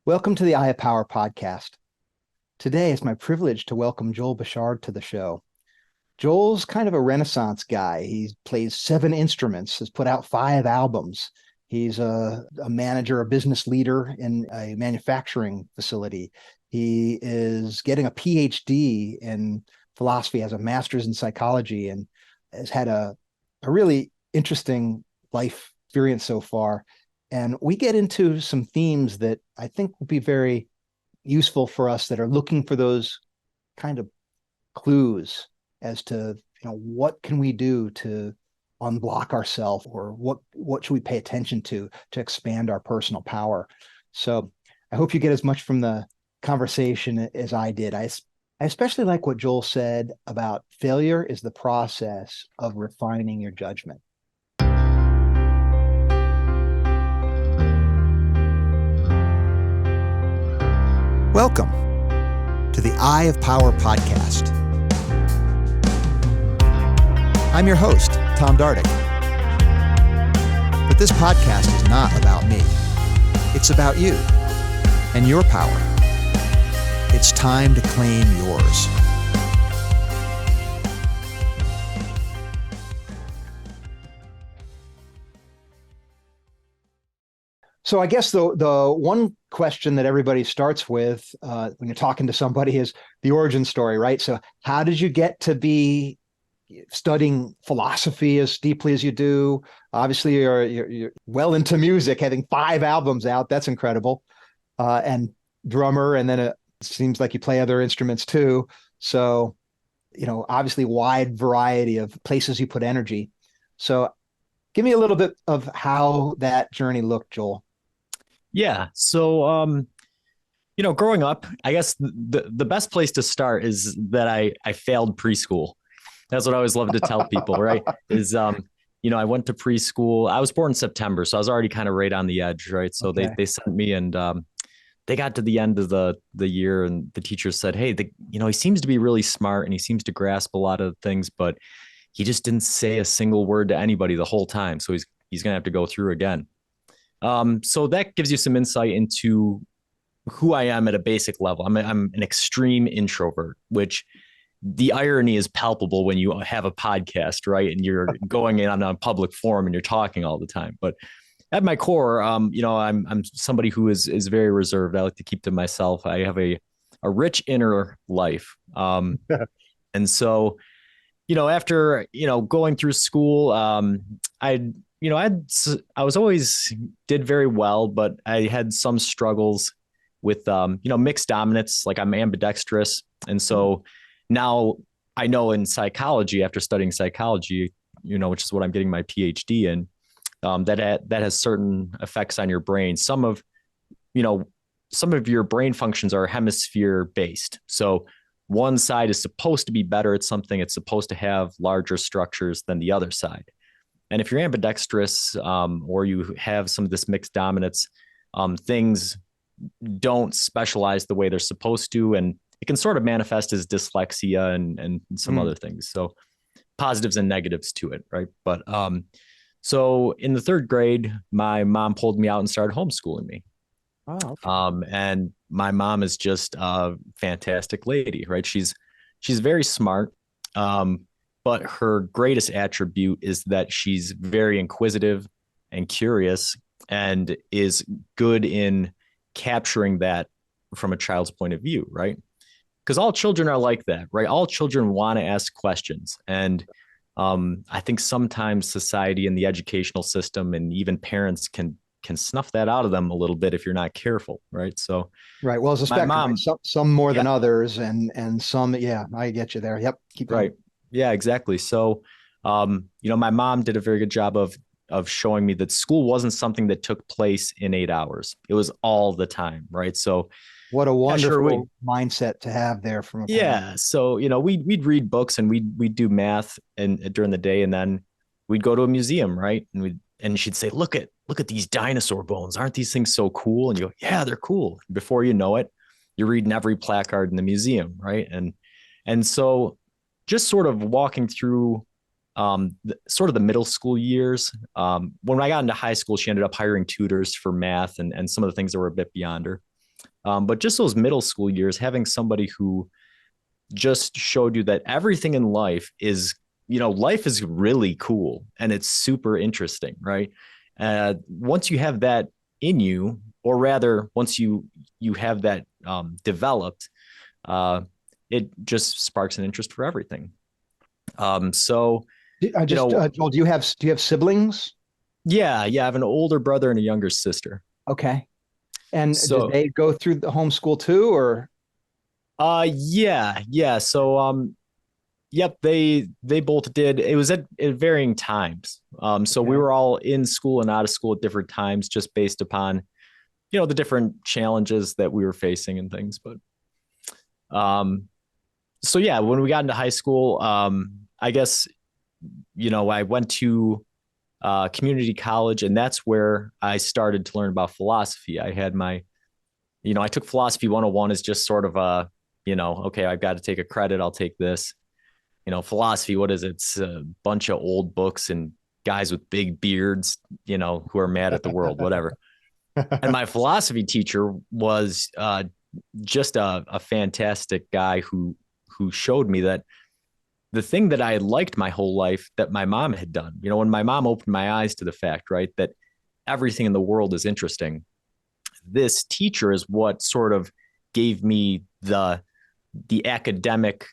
Welcome to the Eye of Power podcast. Today, it's my privilege to welcome Joel Bouchard to the show. Joel's kind of a Renaissance guy. He plays 7 instruments, has put out 5 albums. He's a manager, a business leader in a manufacturing facility. He is getting a PhD in philosophy, has a master's in psychology, and has had a really interesting life experience so far. And we get into some themes that I think will be very useful for us that are looking for those kind of clues as to what can we do to unblock ourselves, or what should we pay attention to expand our personal power. So I hope you get as much from the conversation as I did. I especially like what Joel said about failure is the process of refining your judgment. Welcome to the Eye of Power podcast. I'm your host, Tom Dardick. But this podcast is not about me. It's about you and your power. It's time to claim yours. So I guess the one question that everybody starts with when you're talking to somebody is the origin story, right? So how did you get to be studying philosophy as deeply as you do? Obviously, you're well into music, having 5 albums out. That's incredible. And drummer, and then it seems like you play other instruments too. So, obviously wide variety of places you put energy. So give me a little bit of how that journey looked, Joel. Yeah. So, growing up, I guess the best place to start is that I failed preschool. That's what I always love to tell people, right? I went to preschool. I was born in September, so I was already kind of right on the edge, right? So Okay. they sent me, and they got to the end of the year, and the teacher said, "Hey, he seems to be really smart and he seems to grasp a lot of things, but he just didn't say a single word to anybody the whole time. So he's gonna have to go through again." So that gives you some insight into who I am at a basic level. I'm an extreme introvert, which the irony is palpable when you have a podcast, right? And you're going in on a public forum and you're talking all the time. But at my core, I'm somebody who is very reserved. I like to keep to myself. I have a rich inner life. And so, after, going through school, I was always did very well, but I had some struggles with, mixed dominance. Like, I'm ambidextrous. And so now I know in psychology, after studying psychology, which is what I'm getting my PhD in, that has certain effects on your brain. Some of your brain functions are hemisphere based. So one side is supposed to be better at something. It's supposed to have larger structures than the other side. And if you're ambidextrous, or you have some of this mixed dominance, things don't specialize the way they're supposed to. And it can sort of manifest as dyslexia and some other things. So positives and negatives to it, right? But so in the 3rd grade, my mom pulled me out and started homeschooling me. Oh, okay. And my mom is just a fantastic lady, right? She's very smart. But her greatest attribute is that she's very inquisitive and curious, and is good in capturing that from a child's point of view, right? Because all children are like that, right? All children want to ask questions. And I think sometimes society and the educational system and even parents can snuff that out of them a little bit if you're not careful, right? So Right. Well, it's a my spectrum, right? mom, Some more yeah, than others, and some, yeah, I get you there. Yep. Keep going. right. Yeah, exactly. So, my mom did a very good job of showing me that school wasn't something that took place in 8 hours. It was all the time, right? So, What a yeah, sure, wonderful mindset to have there from a parent. yeah. So, we'd read books and we'd do math and during the day, and then we'd go to a museum, right? And she'd say, look at these dinosaur bones. Aren't these things so cool? And you go, yeah, they're cool. Before you know it, you're reading every placard in the museum, right? And so just sort of walking through sort of the middle school years. When I got into high school, she ended up hiring tutors for math and some of the things that were a bit beyond her. But just those middle school years, having somebody who just showed you that everything in life is, life is really cool and it's super interesting, right? Once you have that in you, or rather, once you have that developed, uh, it just sparks an interest for everything. So I you just know, Joel, do you have siblings? yeah, I have an older brother and a younger sister. Okay. And did So they go through the homeschool too, or yeah. So yep, they both did. It was at varying times. So we okay? were all in school and out of school at different times, just based upon, the different challenges that we were facing and things. But um, so yeah, when we got into high school, I guess, I went to community college, and that's where I started to learn about philosophy. I had my, I took philosophy 101 as just sort of a, okay, I've got to take a credit. I'll take this. Philosophy, what is it? It's a bunch of old books and guys with big beards, who are mad at the world, whatever. And my philosophy teacher was just a fantastic guy who showed me that the thing that I had liked my whole life that my mom had done, when my mom opened my eyes to the fact, right, that everything in the world is interesting. This teacher is what sort of gave me the academic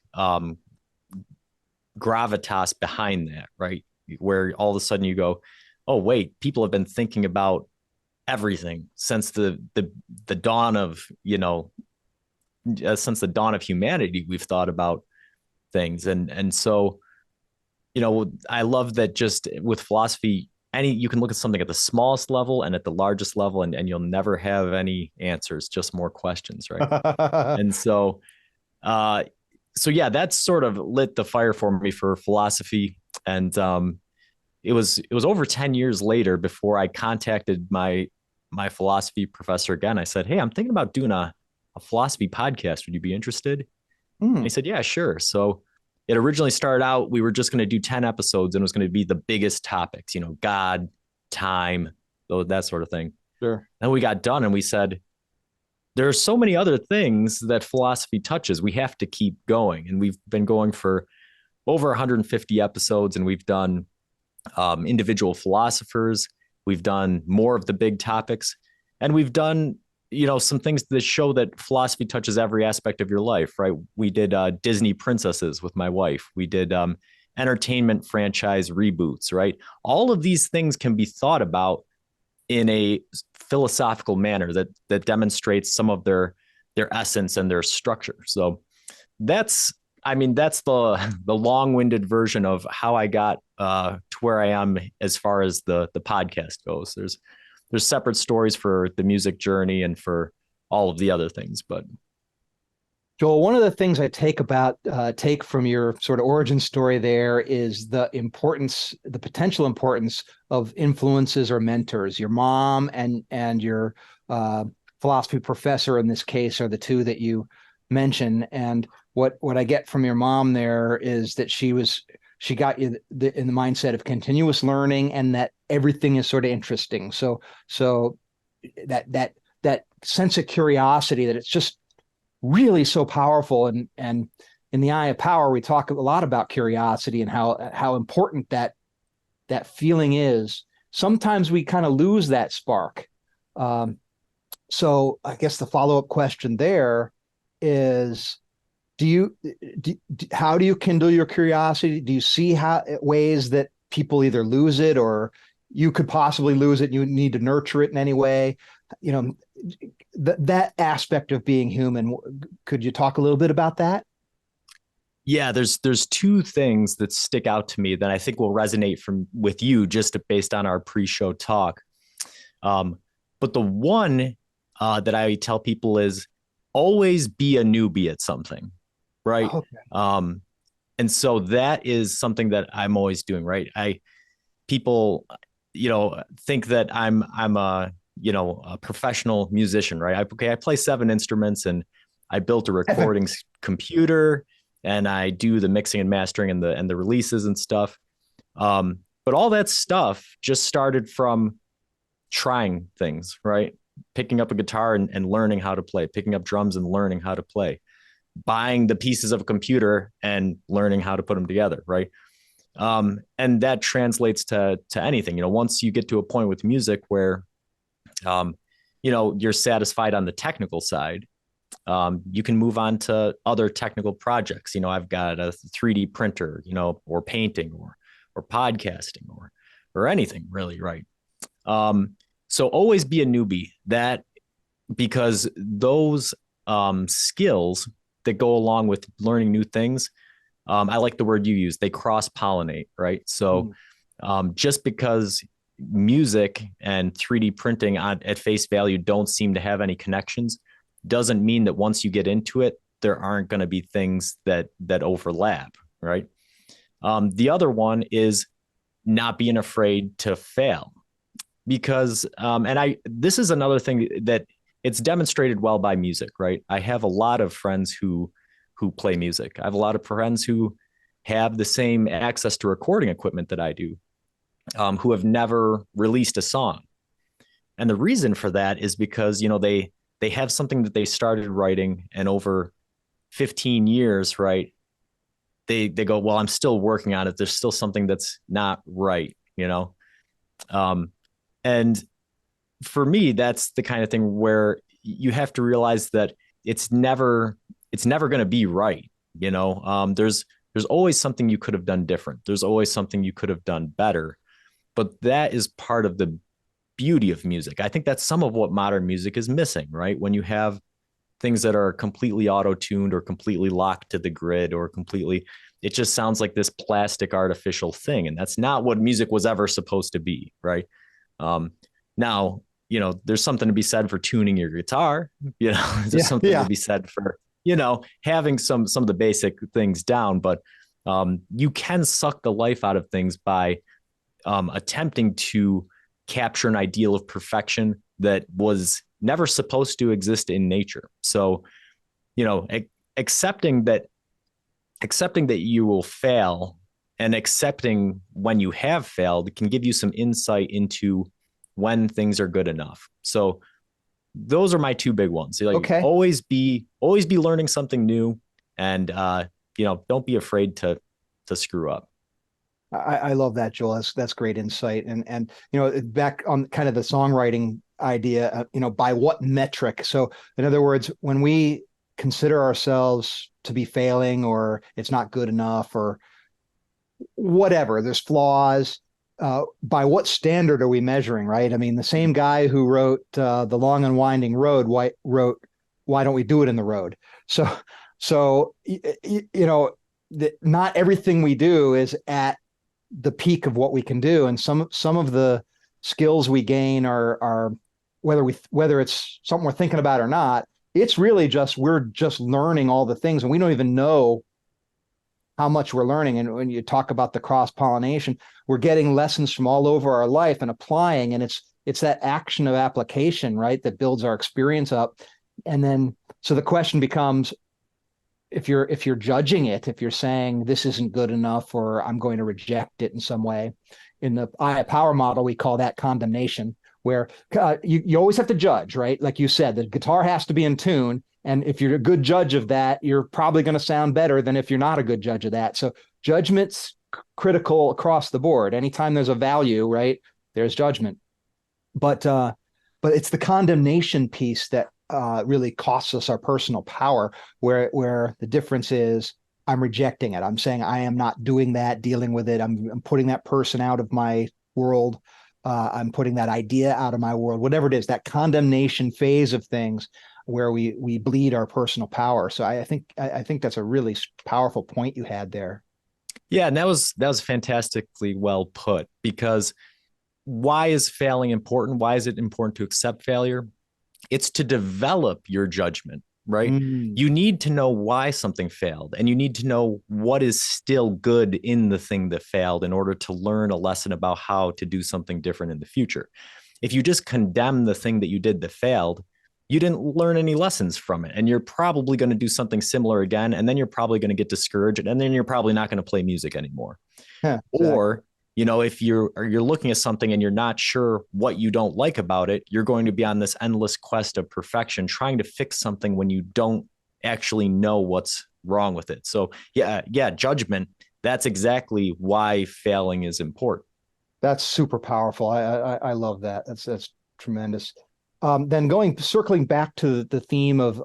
gravitas behind that, right? Where all of a sudden you go, oh wait, people have been thinking about everything since the dawn of, since the dawn of humanity. We've thought about things, and so, I love that just with philosophy, you can look at something at the smallest level and at the largest level, and you'll never have any answers, just more questions, right? And so uh so yeah, that's sort of lit the fire for me for philosophy. And it was over 10 years later before I contacted my philosophy professor again. I said, hey, I'm thinking about doing a philosophy podcast. Would you be interested? And he Hmm. said, yeah, sure. So it originally started out, we were just going to do 10 episodes, and it was going to be the biggest topics, God, time, that sort of thing. Sure. And we got done and we said, there are so many other things that philosophy touches. We have to keep going. And we've been going for over 150 episodes, and we've done individual philosophers. We've done more of the big topics, and we've done, some things that show that philosophy touches every aspect of your life, right? We did Disney princesses with my wife. We did entertainment franchise reboots, right? All of these things can be thought about in a philosophical manner that demonstrates some of their essence and their structure. So that's, that's the long-winded version of how I got to where I am as far as the podcast goes. There's separate stories for the music journey and for all of the other things, but Joel, one of the things I take from your sort of origin story there is the potential importance of influences or mentors. Your mom and your uh, philosophy professor in this case are the two that you mention. And what I get from your mom there is that she got you in the mindset of continuous learning and that everything is sort of interesting. So that sense of curiosity that it's just really so powerful. And in the eye of power, we talk a lot about curiosity and how important that feeling is. Sometimes we kind of lose that spark. Um, so I guess the follow-up question there is, do you how do you kindle your curiosity? Do you see how ways that people either lose it or you could possibly lose it and you need to nurture it in any way? You know, that aspect of being human. Could you talk a little bit about that? yeah, there's two things that stick out to me that I think will resonate from with you just based on our pre-show talk. Um, but the one that I tell people is always be a newbie at something, right? Okay. Um, and so that is something that I'm always doing, right? People, think that I'm a professional musician, right? I play 7 instruments, and I built a recording computer, and I do the mixing and mastering and the releases and stuff. But all that stuff just started from trying things, right? picking up a guitar and learning how to play, picking up drums and learning how to play, buying the pieces of a computer and learning how to put them together, right? And that translates to anything. Once you get to a point with music where um, you're satisfied on the technical side, you can move on to other technical projects. I've got a 3D printer, or painting or podcasting or anything really, right? So always be a newbie, that because those skills that go along with learning new things, I like the word you use, they cross pollinate, right? So just because music and 3D printing at face value don't seem to have any connections doesn't mean that once you get into it, there aren't going to be things that overlap, right? The other one is not being afraid to fail, because this is another thing that it's demonstrated well by music, right? I have a lot of friends who play music. I have a lot of friends who have the same access to recording equipment that I do, who have never released a song. And the reason for that is because, they have something that they started writing, and over 15 years, right, they go, well, I'm still working on it. There's still something that's not right, and for me, that's the kind of thing where you have to realize that it's never going to be right. There's always something you could have done different. There's always something you could have done better, but that is part of the beauty of music. I think that's some of what modern music is missing, right? When you have things that are completely auto-tuned or completely locked to the grid or completely, it just sounds like this plastic artificial thing. And that's not what music was ever supposed to be, right? Now, there's something to be said for tuning your guitar, there's something to be said for, having some of the basic things down, but you can suck the life out of things by attempting to capture an ideal of perfection that was never supposed to exist in nature. So, accepting that you will fail and accepting when you have failed can give you some insight into when things are good enough. So those are my two big ones. Okay. Always be learning something new, and don't be afraid to screw up. I love that, Joel. That's great insight. And back on kind of the songwriting idea, by what metric? So in other words, when we consider ourselves to be failing, or it's not good enough, or whatever, there's flaws, by what standard are we measuring, right? I mean, the same guy who wrote The Long and Winding Road wrote Why Don't We Do It in the Road? So not everything we do is at the peak of what we can do, and some of the skills we gain are whether it's something we're thinking about or not, it's really just we're just learning all the things, and we don't even know how much we're learning. And when you talk about the cross pollination, we're getting lessons from all over our life and applying, and it's that action of application, right, that builds our experience up. And then so the question becomes, if you're judging it, if you're saying this isn't good enough, or I'm going to reject it in some way, in the I Power model, we call that condemnation, where you always have to judge, right? Like you said, the guitar has to be in tune. And if you're a good judge of that, you're probably going to sound better than if you're not a good judge of that. So judgment's critical across the board. Anytime there's a value, right, there's judgment. But it's the condemnation piece that really costs us our personal power, where the difference is I'm rejecting it. I'm saying I am not doing that, dealing with it. I'm putting that person out of my world. I'm putting that idea out of my world, whatever it is, that condemnation phase of things where we bleed our personal power. So I think that's a really powerful point you had there. Yeah, and that was fantastically well put, because why is failing important? Why is it important to accept failure? It's to develop your judgment, right? You need to know why something failed, and you need to know what is still good in the thing that failed in order to learn a lesson about how to do something different in the future. If you just condemn the thing that you did that failed, you didn't learn any lessons from it, and you're probably going to do something similar again, and then you're probably going to get discouraged, and then you're probably not going to play music anymore. Yeah, exactly. Or if you're looking at something and you're not sure what you don't like about it, you're going to be on this endless quest of perfection, trying to fix something when you don't actually know what's wrong with it. So yeah, judgment. That's exactly why failing is important. That's super powerful. I love that. That's tremendous. Then circling back to the theme of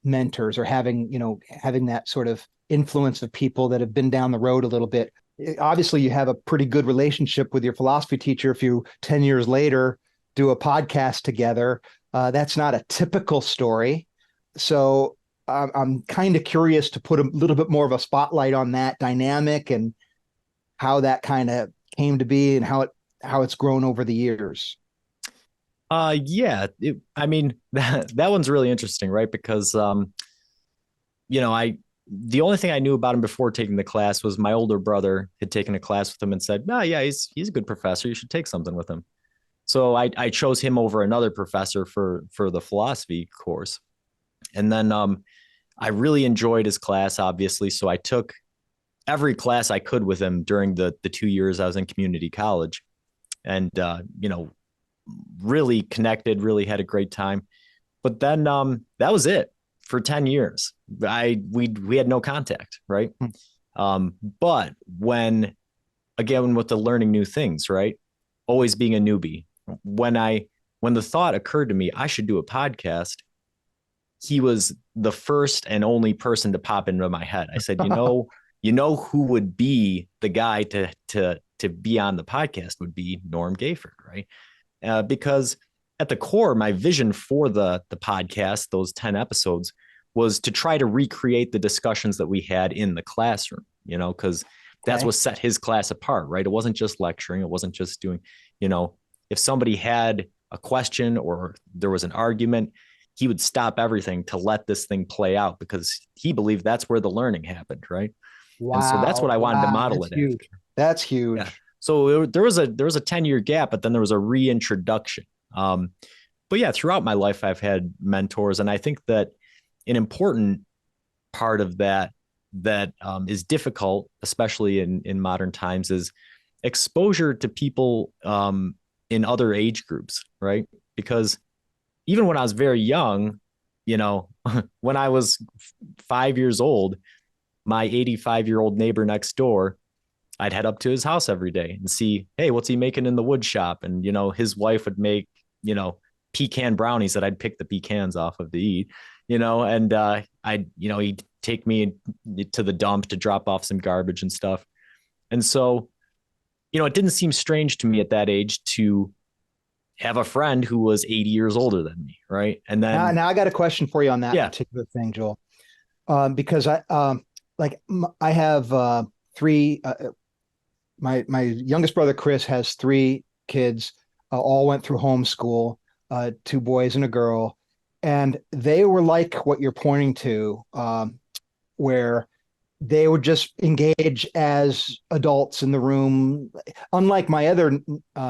mentors, or having that sort of influence of people that have been down the road a little bit. Obviously, you have a pretty good relationship with your philosophy teacher. If you 10 years later do a podcast together, that's not a typical story. So I'm kind of curious to put a little bit more of a spotlight on that dynamic and how that kind of came to be and how it's grown over the years. Yeah, I mean that one's really interesting, right? Because I the only thing I knew about him before taking the class was my older brother had taken a class with him and said, "No, yeah, he's a good professor. You should take something with him." So I chose him over another professor for the philosophy course, and then I really enjoyed his class, obviously. So I took every class I could with him during the 2 years I was in community college, and really connected, really had a great time. But then that was it for 10 years. We had no contact, right? But again, with the learning new things, right? Always being a newbie. When the thought occurred to me, I should do a podcast, he was the first and only person to pop into my head. I said, who would be the guy to be on the podcast would be Norm Gayford, right? Because at the core, my vision for the podcast, those 10 episodes, was to try to recreate the discussions that we had in the classroom, because that's what set his class apart, right? It wasn't just lecturing. It wasn't just doing, if somebody had a question or there was an argument, he would stop everything to let this thing play out because he believed that's where the learning happened, right? Wow. And so that's what I wanted to model that's it huge. after. That's huge. Yeah. So there was a 10-year gap, but then there was a reintroduction. But yeah, throughout my life, I've had mentors, and I think that an important part of that is difficult, especially in modern times, is exposure to people in other age groups, right? Because even when I was very young, when I was 5 years old, my 85-year-old neighbor next door, I'd head up to his house every day and see, hey, what's he making in the wood shop? And, his wife would make, pecan brownies that I'd pick the pecans off of to eat, and he'd take me to the dump to drop off some garbage and stuff. And so, it didn't seem strange to me at that age to have a friend who was 80 years older than me. Right. And then now I got a question for you on that particular thing, Joel. Because I have three, my youngest brother, Chris, has three kids, all went through homeschool, two boys and a girl. And they were like what you're pointing to, where they would just engage as adults in the room, unlike my other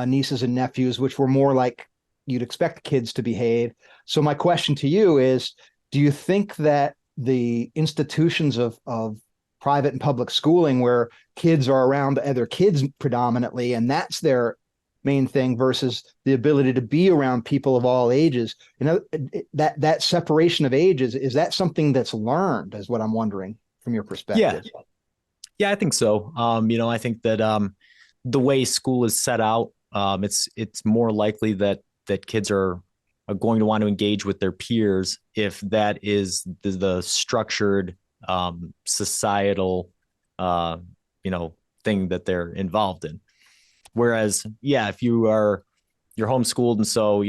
nieces and nephews, which were more like you'd expect kids to behave. So my question to you is, do you think that the institutions of private and public schooling, where kids are around other kids predominantly, and that's their main thing, versus the ability to be around people of all ages, that separation of ages, is that something that's learned, is what I'm wondering from your perspective? Yeah, I think so. I think that the way school is set out, it's more likely that kids are going to want to engage with their peers if that is the structured societal thing that they're involved in. Whereas, if you're homeschooled, and so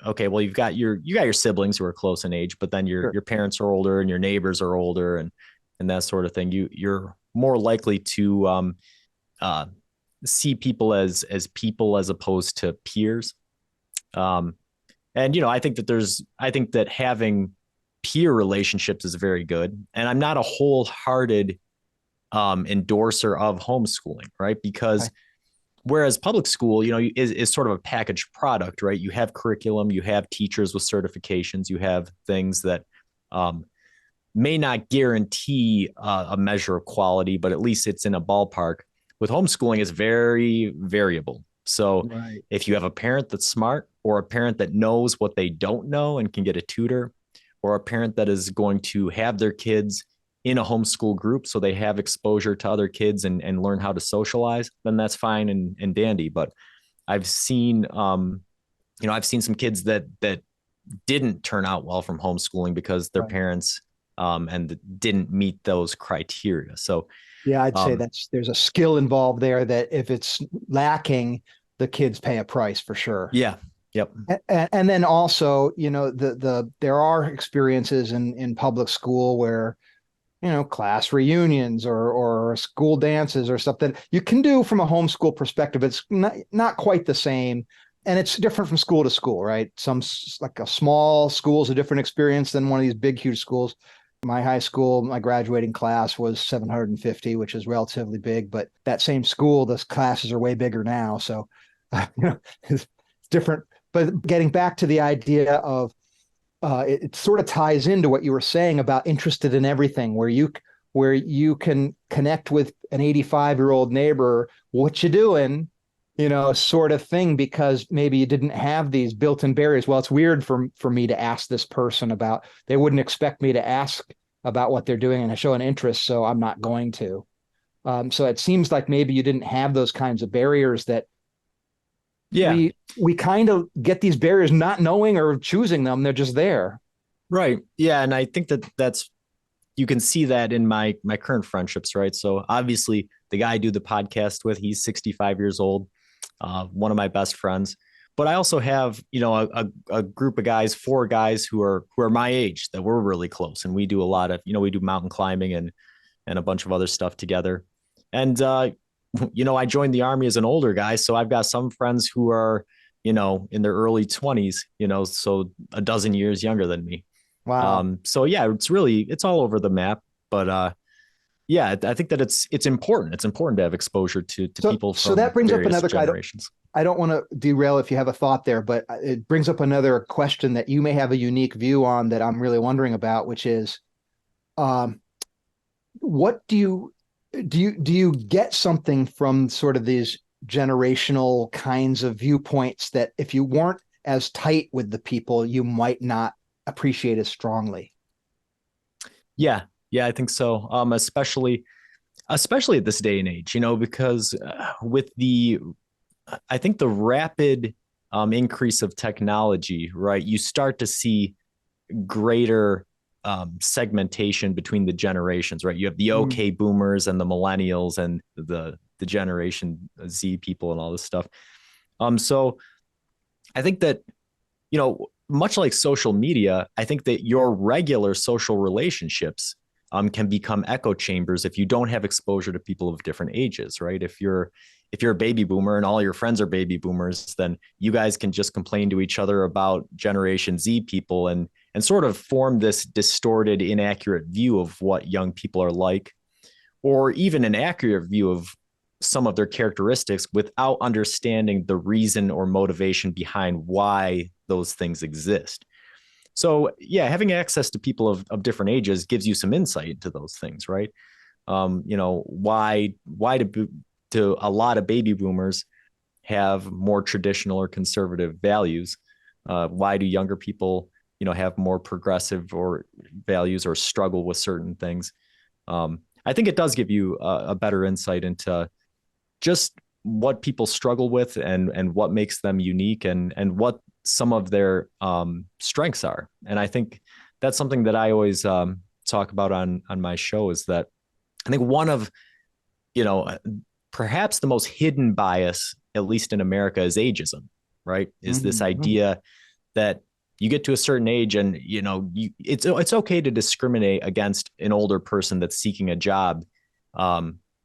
okay, well, you got your siblings who are close in age, but then your parents are older and your neighbors are older and that sort of thing. You're more likely to see people as people as opposed to peers. And I think that having peer relationships is very good. And I'm not a wholehearted endorser of homeschooling, right? Because whereas public school, is sort of a packaged product, right? You have curriculum, you have teachers with certifications, you have things that may not guarantee a measure of quality, but at least it's in a ballpark. with homeschooling is very variable. So Right. if you have a parent that's smart, or a parent that knows what they don't know and can get a tutor, or a parent that is going to have their kids in a homeschool group so they have exposure to other kids and learn how to socialize, then that's fine and dandy. But I've seen I've seen some kids that didn't turn out well from homeschooling because their Right. parents and didn't meet those criteria. So Yeah, I'd say um, there's a skill involved there that if it's lacking, the kids pay a price for sure. yeah, yep, And then also, there are experiences in public school where, class reunions or school dances or stuff that you can do from a homeschool perspective. It's not quite the same. And it's different from school to school, right? Like a small school is a different experience than one of these big, huge schools. My high school, my graduating class was 750, which is relatively big, but that same school, the classes are way bigger now. So, it's different. But getting back to the idea of it sort of ties into what you were saying about interested in everything, where you can connect with an 85-year-old neighbor, what you doing, sort of thing, because maybe you didn't have these built-in barriers. Well, it's weird for me to ask this person about, they wouldn't expect me to ask about what they're doing and I show an interest, so I'm not going to. So it seems like maybe you didn't have those kinds of barriers that yeah, we kind of get these barriers not knowing or choosing them. They're just there. right, yeah. And I think that's you can see that in my current friendships, right? So obviously, the guy I do the podcast with, he's 65 years old, one of my best friends. But I also have, a group of guys, four guys who are my age that we're really close, and we do a lot of, we do mountain climbing and a bunch of other stuff together. And I joined the army as an older guy, so I've got some friends who are, in their early 20s, so a dozen years younger than me. Wow. So yeah, it's all over the map. But yeah, I think that it's important. It's important to have exposure to people So from that brings up various another. generations. I don't want to derail if you have a thought there, but it brings up another question that you may have a unique view on that I'm really wondering about, which is, um, what do you get something from sort of these generational kinds of viewpoints that if you weren't as tight with the people, you might not appreciate as strongly? Yeah, yeah, I think so. Especially at this day and age, because with I think the rapid increase of technology, right? You start to see greater segmentation between the generations, right? You have the Mm. okay boomers and the millennials and the generation Z people and all this stuff. So I think that, much like social media, I think that your regular social relationships can become echo chambers if you don't have exposure to people of different ages, right? If you're a baby boomer and all your friends are baby boomers, then you guys can just complain to each other about Generation Z people and sort of form this distorted, inaccurate view of what young people are like, or even an accurate view of some of their characteristics without understanding the reason or motivation behind why those things exist. So yeah, having access to people of different ages gives you some insight into those things, right? Why do a lot of baby boomers have more traditional or conservative values? Why do younger people, have more progressive or values or struggle with certain things? I think it does give you a better insight into just what people struggle with and what makes them unique and what some of their strengths are. And I think that's something that I always talk about on my show, is that I think one of, you know, perhaps the most hidden bias, at least in America, is ageism, right? Is this Mhm. idea that you get to a certain age and, it's okay to discriminate against an older person that's seeking a job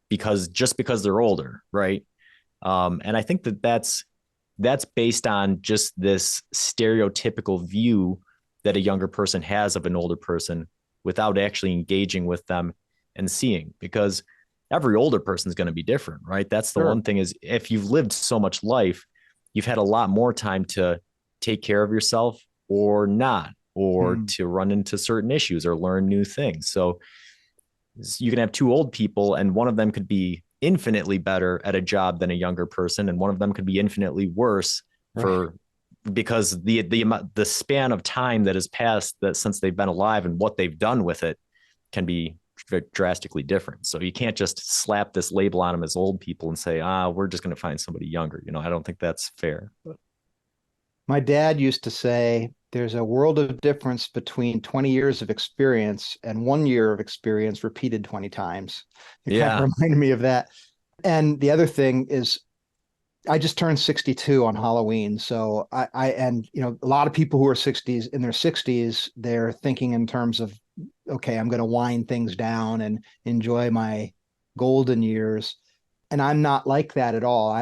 because they're older, right? And I think that's based on just this stereotypical view that a younger person has of an older person without actually engaging with them and seeing, because every older person is going to be different, right? That's the Sure. one thing, is if you've lived so much life, you've had a lot more time to take care of yourself or not, or Mm. to run into certain issues or learn new things. So you can have two old people and one of them could be infinitely better at a job than a younger person, and one of them could be infinitely worse Right. for because the span of time that has passed that since they've been alive and what they've done with it can be drastically different. So you can't just slap this label on them as old people and say, we're just going to find somebody younger. I don't think that's fair. My dad used to say there's a world of difference between 20 years of experience and 1 year of experience repeated 20 times. It kind of Yeah. reminded me of that. And the other thing is I just turned 62 on Halloween. So and a lot of people who are 60s in their 60s, they're thinking in terms of, okay, I'm going to wind things down and enjoy my golden years. And I'm not like that at all.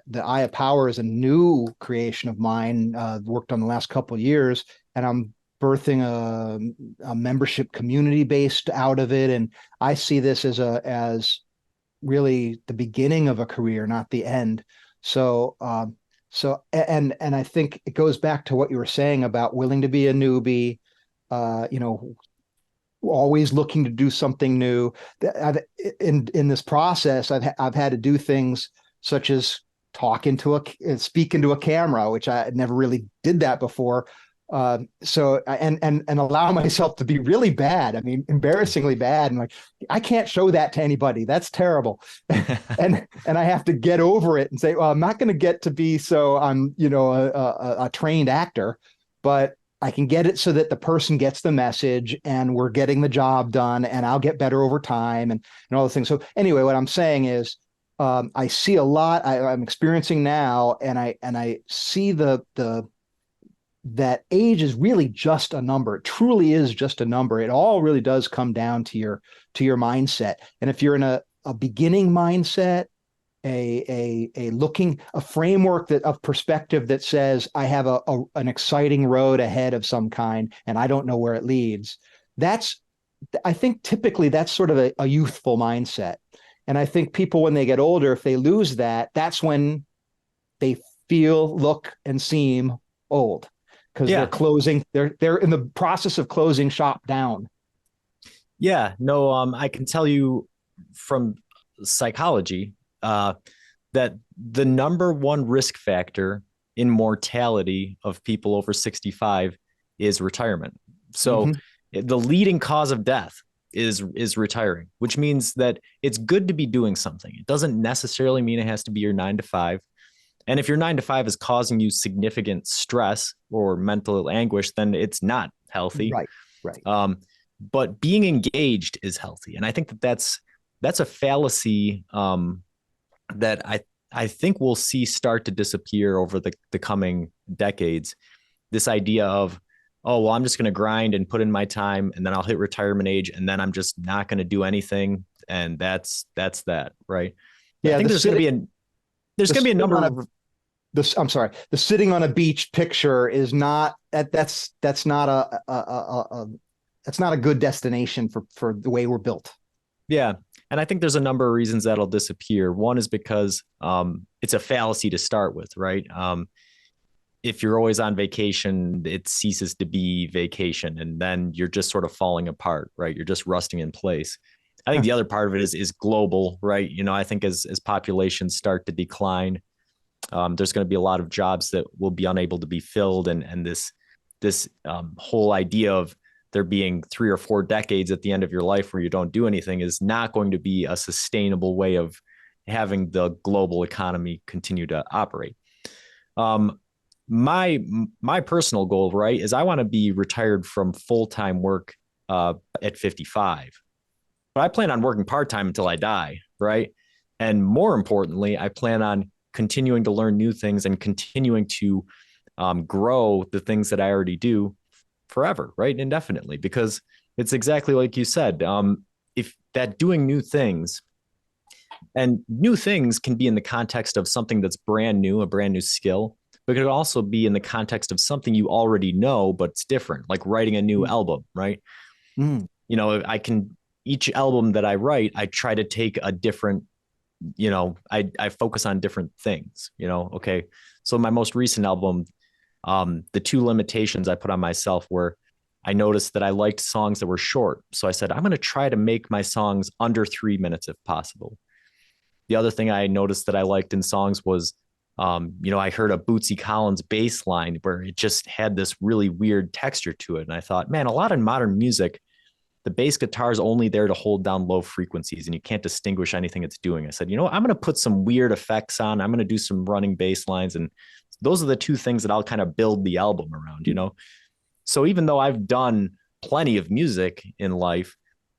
The Eye of Power is a new creation of mine, worked on the last couple of years, and I'm birthing a membership community based out of it. And I see this as really the beginning of a career, not the end. So, and I think it goes back to what you were saying about willing to be a newbie, you know, always looking to do something new. In this process, I've had to do things such as speak into a camera, which I never really did that before. And allow myself to be really bad. I mean, embarrassingly bad, and like I can't show that to anybody. That's terrible. And I have to get over it and say, well, I'm not going to get to be so I'm a trained actor, but I can get it so that the person gets the message and we're getting the job done and I'll get better over time and all those things. So anyway, what I'm saying is I see a lot I'm experiencing now, and I see the that age is really just a number. It truly is just a number. It all really does come down to your mindset. And if you're in a beginning mindset, a framework of perspective that says I have an exciting road ahead of some kind and I don't know where it leads. I think typically that's sort of a youthful mindset. And I think people when they get older, if they lose that, that's when they feel, look, and seem old because Yeah. they're in the process of closing shop down. Yeah. No, I can tell you from psychology uh, that the number one risk factor in mortality of people over 65 is retirement. So Mm-hmm. the leading cause of death is retiring, which means that it's good to be doing something. It doesn't necessarily mean it has to be your 9 to 5. And if your 9 to 5 is causing you significant stress or mental anguish, then it's not healthy. Right, right. But being engaged is healthy, and I think that's a fallacy that I think we'll see start to disappear over the coming decades. This idea of, oh, well, I'm just going to grind and put in my time and then I'll hit retirement age and then I'm just not going to do anything. And that's that. Right. I Yeah, think there's going to be a sitting number on of, I'm sorry, the sitting on a beach picture is not that's not that's not a good destination for the way we're built. yeah. And I think there's a number of reasons that'll disappear. One is because it's a fallacy to start with, right? If you're always on vacation, it ceases to be vacation, and then you're just sort of falling apart, right? You're just rusting in place. I think the other part of it is global, right? I think as populations start to decline, there's going to be a lot of jobs that will be unable to be filled, and this whole idea of there being 3 or 4 decades at the end of your life where you don't do anything is not going to be a sustainable way of having the global economy continue to operate. Um, my personal goal, right, is I want to be retired from full-time work at 55, but I plan on working part-time until I die, right? And more importantly, I plan on continuing to learn new things and continuing to grow the things that I already do forever, right? Indefinitely, because it's exactly like you said. If that doing new things, and new things can be in the context of something that's brand new, a brand new skill, but it could also be in the context of something you already know, but it's different, like writing a new album, right? Mm. Each album that I write, I try to take a different, I focus on different things, okay. So my most recent album, the two limitations I put on myself were I noticed that I liked songs that were short. So I said, I'm going to try to make my songs under 3 minutes if possible. The other thing I noticed that I liked in songs was, I heard a Bootsy Collins bass line where it just had this really weird texture to it. And I thought, man, a lot of modern music, the bass guitar is only there to hold down low frequencies and you can't distinguish anything it's doing. I said, I'm going to put some weird effects on. I'm going to do some running bass lines. And those are the two things that I'll kind of build the album around. So even though I've done plenty of music in life,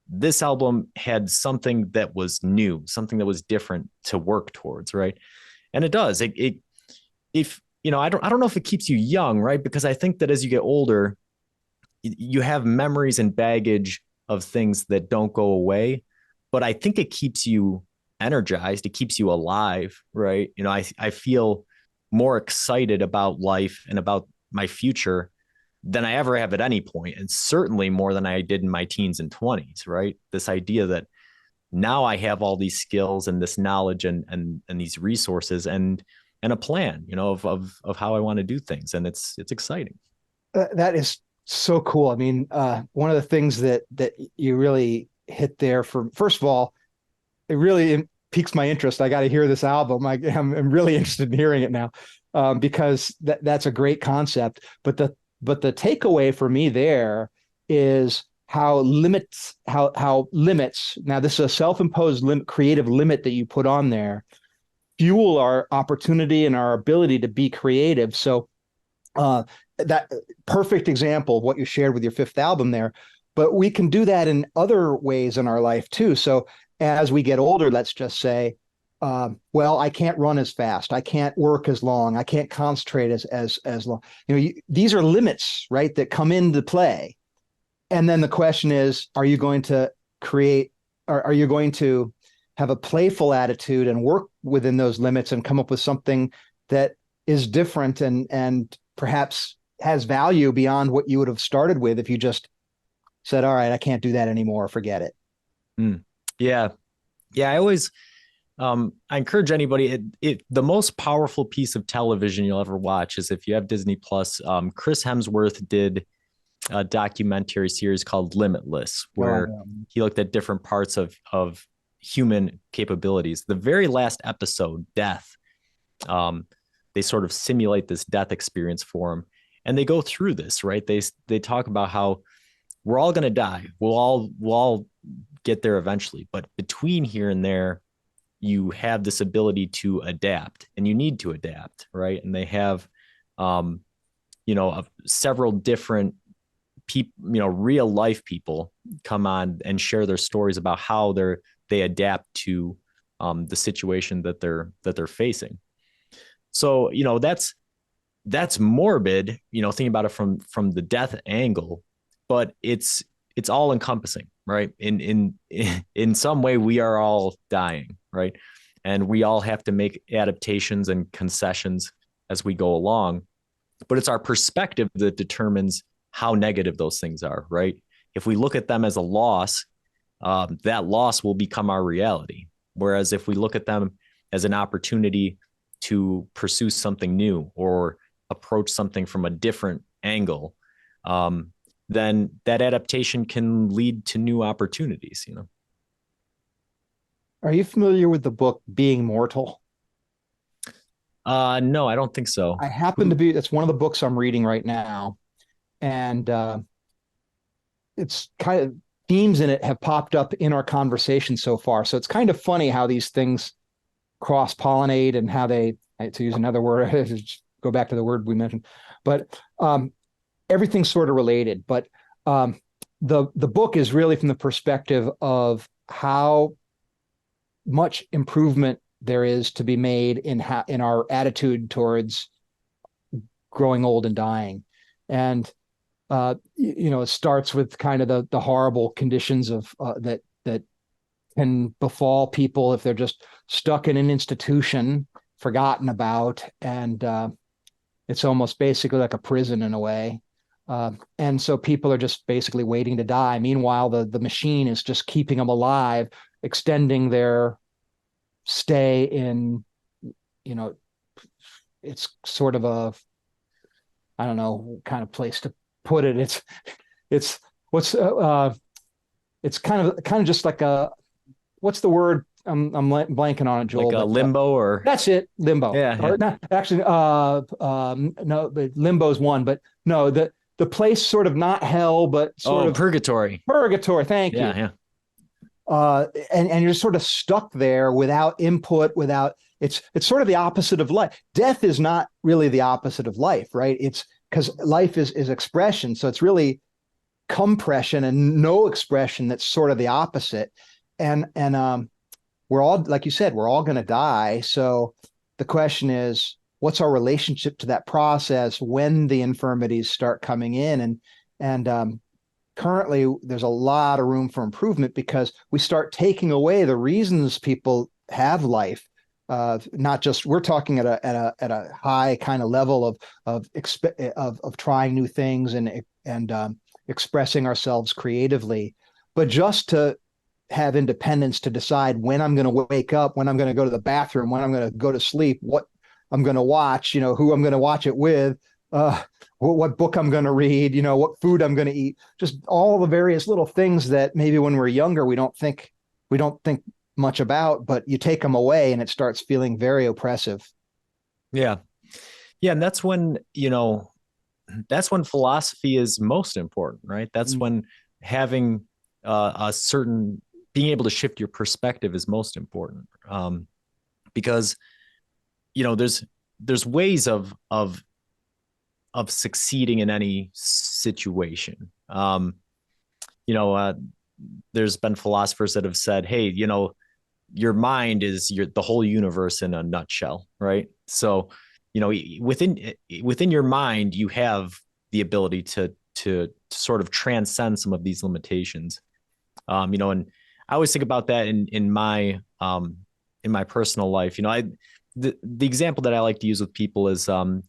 this album had something that was new, something that was different to work towards, right? And it does. If I don't know if it keeps you young, right? Because I think that as you get older, you have memories and baggage of things that don't go away, but I think it keeps you energized. It keeps you alive, right? I feel more excited about life and about my future than I ever have at any point, and certainly more than I did in my teens and 20s, right? This idea that now I have all these skills and this knowledge and these resources and a plan, of how I want to do things. And it's exciting. That is so cool. I mean, one of the things that you really hit there, for first of all, it really piques my interest. I got to hear this album. I'm really interested in hearing it now, because that's a great concept. But the takeaway for me there is how limits. Now, this is a self-imposed creative limit that you put on there, fuel our opportunity and our ability to be creative. So that perfect example of what you shared with your fifth album there. But we can do that in other ways in our life too. So as we get older, let's just say, well, I can't run as fast. I can't work as long. I can't concentrate as long. These are limits, right, that come into play. And then the question is, are you going to create, or are you going to have a playful attitude and work within those limits and come up with something that is different and perhaps has value beyond what you would have started with if you just said, all right, I can't do that anymore, forget it. Yeah. I always I encourage anybody, the most powerful piece of television you'll ever watch is if you have Disney Plus. Chris Hemsworth did a documentary series called Limitless, where he looked at different parts of human capabilities. The very last episode, Death, they sort of simulate this death experience for him, and they go through this, right? They talk about how we're all going to die. We'll all get there eventually, but between here and there, you have this ability to adapt, and you need to adapt, right? And they have, several different people, real life people come on and share their stories about how they adapt to the situation that they're facing. So, that's morbid, thinking about it from the death angle, but it's all encompassing, right? In some way, we are all dying, right? And we all have to make adaptations and concessions as we go along. But it's our perspective that determines how negative those things are, right? If we look at them as a loss, that loss will become our reality. Whereas if we look at them as an opportunity to pursue something new or approach something from a different angle, then that adaptation can lead to new opportunities. Are you familiar with the book Being Mortal? No, I don't think so. I happen to be. That's one of the books I'm reading right now, and it's kind of themes in it have popped up in our conversation so far. So it's kind of funny how these things cross-pollinate and how they, to use another word, go back to the word we mentioned, but everything's sort of related. But the book is really from the perspective of how much improvement there is to be made in our attitude towards growing old and dying. And it starts with kind of the horrible conditions of that can befall people if they're just stuck in an institution, forgotten about, and it's almost basically like a prison in a way. And so people are just basically waiting to die. Meanwhile, the machine is just keeping them alive, extending their stay in, it's sort of a, I don't know, kind of place to put it. It's kind of just like what's the word blanking on it, Joel, like a but limbo or that's it, limbo. yeah, yeah. Or not actually, no, but limbo's one, but no, the place sort of not hell, but sort Oh, of purgatory. purgatory. Thank Yeah, you. yeah. And you're sort of stuck there without input, without it's sort of the opposite of life. Death is not really the opposite of life, right? It's because life is expression, so it's really compression and no expression that's sort of the opposite. And we're all, like you said, we're all going to die. So the question is, what's our relationship to that process when the infirmities start coming in? And currently, there's a lot of room for improvement because we start taking away the reasons people have life. Not just we're talking at a high kind of level of trying new things and expressing ourselves creatively, but just to have independence to decide when I'm going to wake up, when I'm going to go to the bathroom, when I'm going to go to sleep, what I'm going to watch, who I'm going to watch it with, what book I'm going to read, what food I'm going to eat, just all the various little things that maybe when we're younger we don't think much about, but you take them away and it starts feeling very oppressive. Yeah. Yeah. And that's when philosophy is most important, right? That's Mm. when having a certain being able to shift your perspective is most important. Because there's ways of succeeding in any situation. There's been philosophers that have said, hey, your mind is the whole universe in a nutshell, right? So, within your mind, you have the ability to sort of transcend some of these limitations. And I always think about that in my personal life. The example that I like to use with people is during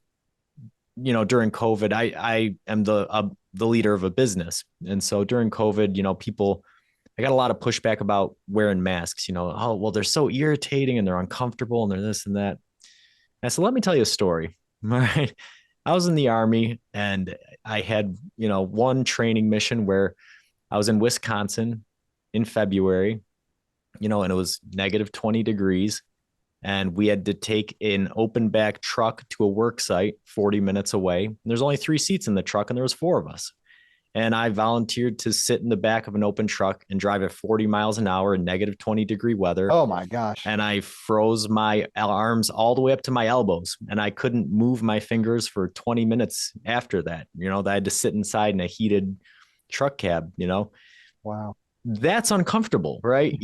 COVID, I am the leader of a business, and so during COVID, I got a lot of pushback about wearing masks. Oh well, they're so irritating and they're uncomfortable and they're this and that. And I said, let me tell you a story. All right, I was in the Army and I had one training mission where I was in Wisconsin in February, and it was negative 20 degrees and we had to take an open back truck to a work site 40 minutes away. And there's only 3 seats in the truck and there was 4 of us. And I volunteered to sit in the back of an open truck and drive at 40 miles an hour in negative 20-degree weather. Oh my gosh. And I froze my arms all the way up to my elbows and I couldn't move my fingers for 20 minutes after that. I had to sit inside in a heated truck cab. Wow. That's uncomfortable, right?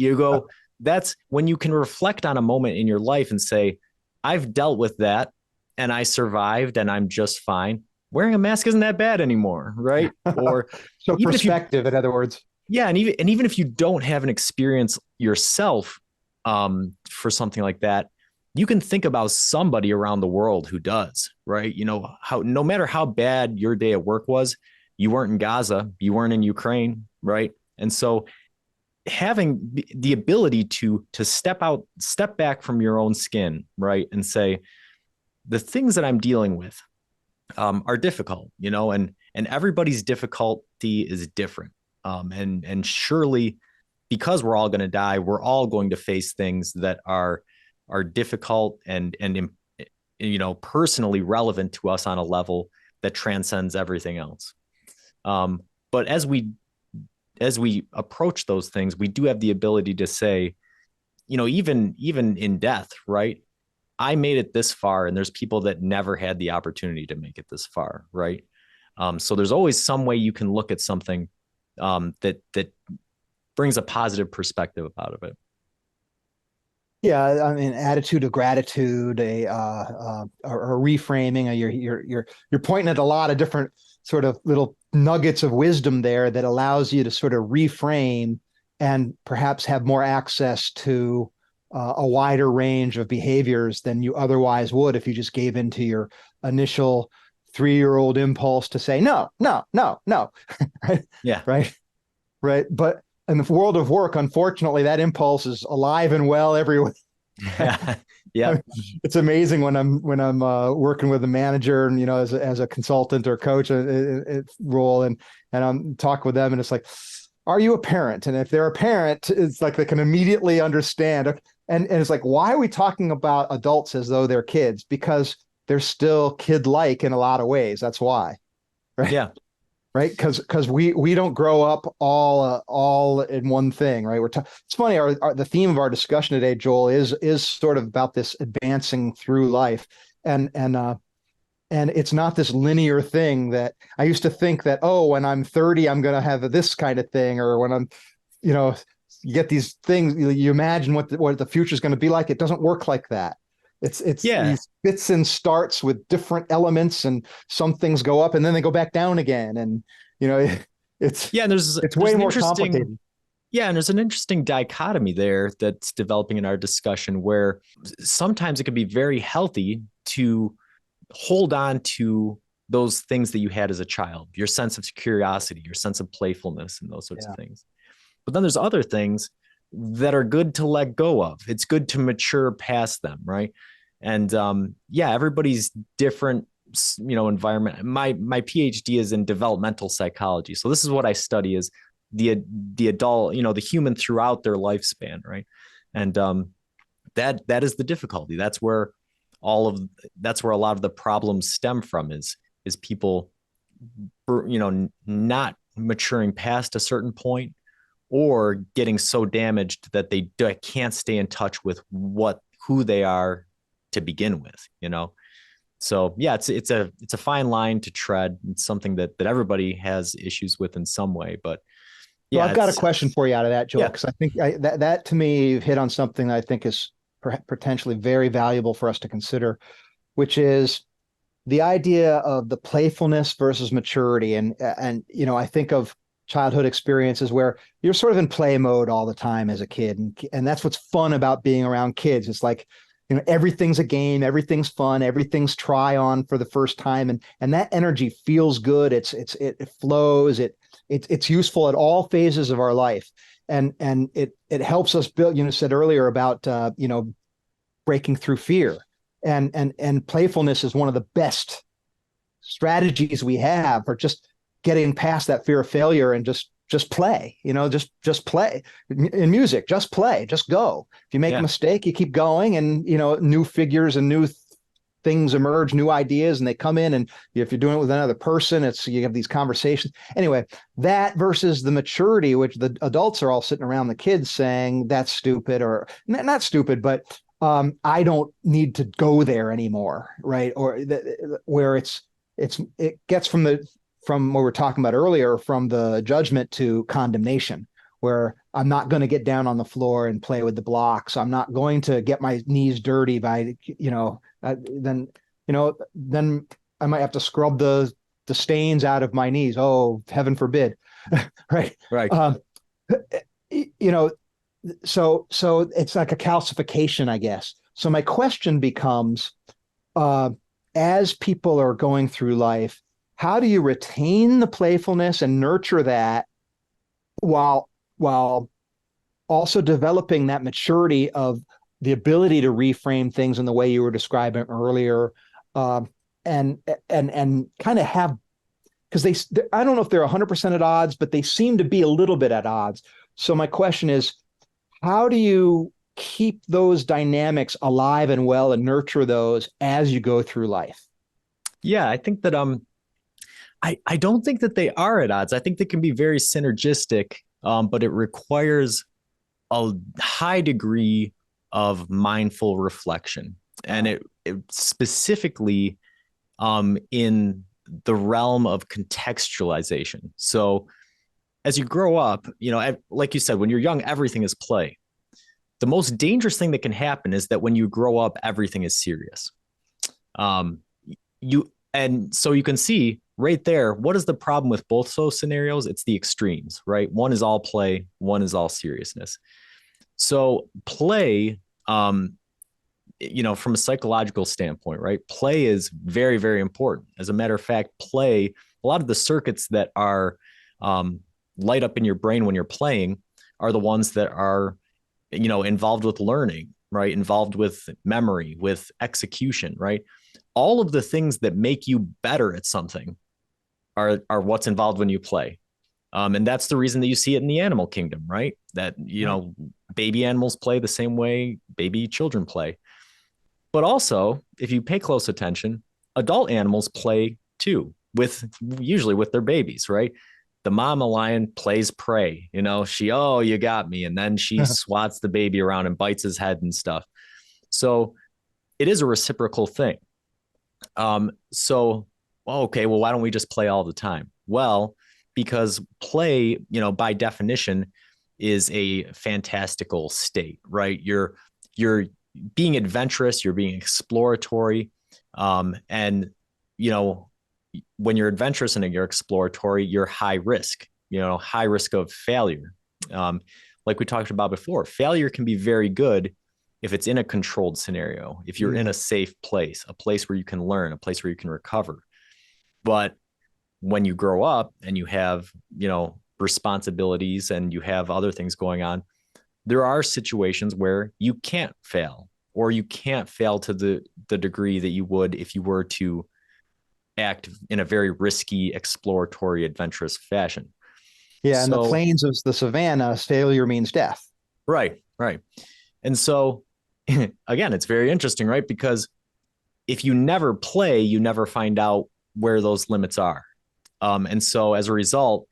That's when you can reflect on a moment in your life and say, I've dealt with that and I survived and I'm just fine. Wearing a mask isn't that bad anymore, right? Or so perspective, in other words. Yeah, and even if you don't have an experience yourself for something like that, you can think about somebody around the world who does, right? How no matter how bad your day at work was, you weren't in Gaza, you weren't in Ukraine, right? And so having the ability to step back from your own skin, right, and say the things that I'm dealing with are difficult, and everybody's difficulty is different, and surely because we're all going to die, we're all going to face things that are difficult and personally relevant to us on a level that transcends everything else. But as we approach those things, we do have the ability to say, even in death, right? I made it this far, and there's people that never had the opportunity to make it this far, right? So there's always some way you can look at something that brings a positive perspective out of it. Yeah, I mean, attitude of gratitude, a reframing. You're pointing at a lot of different sort of little nuggets of wisdom there that allows you to sort of reframe and perhaps have more access to a wider range of behaviors than you otherwise would if you just gave into your initial 3-year-old impulse to say no, no, no, no, right? Yeah. Right. Right. But in the world of work, unfortunately, that impulse is alive and well everywhere. Yeah. It's amazing when I'm working with a manager and as a consultant or coach role and I'm talking with them and it's like, are you a parent? And if they're a parent, it's like they can immediately understand. And it's like, why are we talking about adults as though they're kids? Because they're still kid-like in a lot of ways. That's why, right? Yeah. Right? Because we don't grow up all in one thing, right? It's funny. The theme of our discussion today, Joel, is sort of about this advancing through life, and it's not this linear thing that I used to think that, oh, when I'm 30, I'm going to have this kind of thing, or when I'm, you know, you get these things, you imagine what the future is going to be like. It doesn't work like that. It's Yeah. these fits and starts with different elements, and some things go up and then they go back down again, and you know, it's Yeah. And it's there's way an more interesting, complicated. yeah. And there's an interesting dichotomy there that's developing in our discussion where sometimes it can be very healthy to hold on to those things that you had as a child, your sense of curiosity, your sense of playfulness, and those sorts of Yeah. things. But then there's other things that are good to let go of. It's good to mature past them, right? And yeah, everybody's different, environment. My PhD is in developmental psychology, so this is what I study is the adult, the human throughout their lifespan, right? And that is the difficulty. All of that's where a lot of the problems stem from is people, not maturing past a certain point or getting so damaged that they can't stay in touch with who they are to begin with. So yeah, it's a fine line to tread. It's something that everybody has issues with in some way, but So yeah, I've got a it's question for you out of that, Joel, yeah. because I think that to me you've hit on something that I think is potentially very valuable for us to consider, which is the idea of the playfulness versus maturity. And I think of childhood experiences where you're sort of in play mode all the time as a kid, and that's what's fun about being around kids. It's like, everything's a game, everything's fun, everything's try on for the first time, and that energy feels good. It flows. It's useful at all phases of our life, and it helps us build. Said earlier about breaking through fear, and playfulness is one of the best strategies we have for just getting past that fear of failure and just play. Just play. In music, just play, just go. If you make a Yeah. mistake, you keep going, and new figures and new things emerge, new ideas, and they come in. And if you're doing it with another person, you have these conversations. Anyway, that versus the maturity, which the adults are all sitting around the kids saying that's stupid, or not stupid, but I don't need to go there anymore, right? Where it gets from what we were talking about earlier, from the judgment to condemnation, where I'm not going to get down on the floor and play with the blocks. I'm not going to get my knees dirty by, then I might have to scrub the stains out of my knees. Oh, heaven forbid. Right. Right. Um, you know, so it's like a calcification, I guess. So my question becomes, uh, as people are going through life, how do you retain the playfulness and nurture that while also developing that maturity of the ability to reframe things in the way you were describing earlier, um, and kind of have, because I don't know if they're 100% at odds, but they seem to be a little bit at odds. So my question is, how do you keep those dynamics alive and well and nurture those as you go through life? Yeah, I think that I don't think that they are at odds. I think they can be very synergistic, but it requires a high degree of mindful reflection, and it specifically in the realm of contextualization. So as you grow up, like you said, when you're young, everything is play. The most dangerous thing that can happen is that when you grow up, everything is serious. Um, and so you can see right there, what is the problem with both those scenarios? It's the extremes, right? One is all play, one is all seriousness. So play, from a psychological standpoint, right? Play is very, very important. As a matter of fact, a lot of the circuits that are light up in your brain when you're playing are the ones that are, involved with learning, right? Involved with memory, with execution, right? All of the things that make you better at something are what's involved when you play. And that's the reason that you see it in the animal kingdom, right? That, Right. baby animals play the same way baby children play. But also, if you pay close attention, adult animals play too, with usually with their babies, right? The mama lion plays prey, oh, you got me. And then she swats the baby around and bites his head and stuff. So it is a reciprocal thing. So, okay, well, why don't we just play all the time? Well, because play, by definition, is a fantastical state, right? You're being adventurous, you're being exploratory, and you know when you're adventurous and you're exploratory, you're high risk, high risk of failure. Um, like we talked about before, failure can be very good if it's in a controlled scenario, if you're in Mm. a safe place, a place where you can learn, a place where you can recover. But when you grow up and you have, responsibilities and you have other things going on, there are situations where you can't fail, or you can't fail to the degree that you would if you were to act in a very risky, exploratory, adventurous fashion. Yeah, in the So, plains of the savannah, failure means death. right, right. And so, again, it's very interesting, right? Because if you never play, you never find out where those limits are. And so, as a result,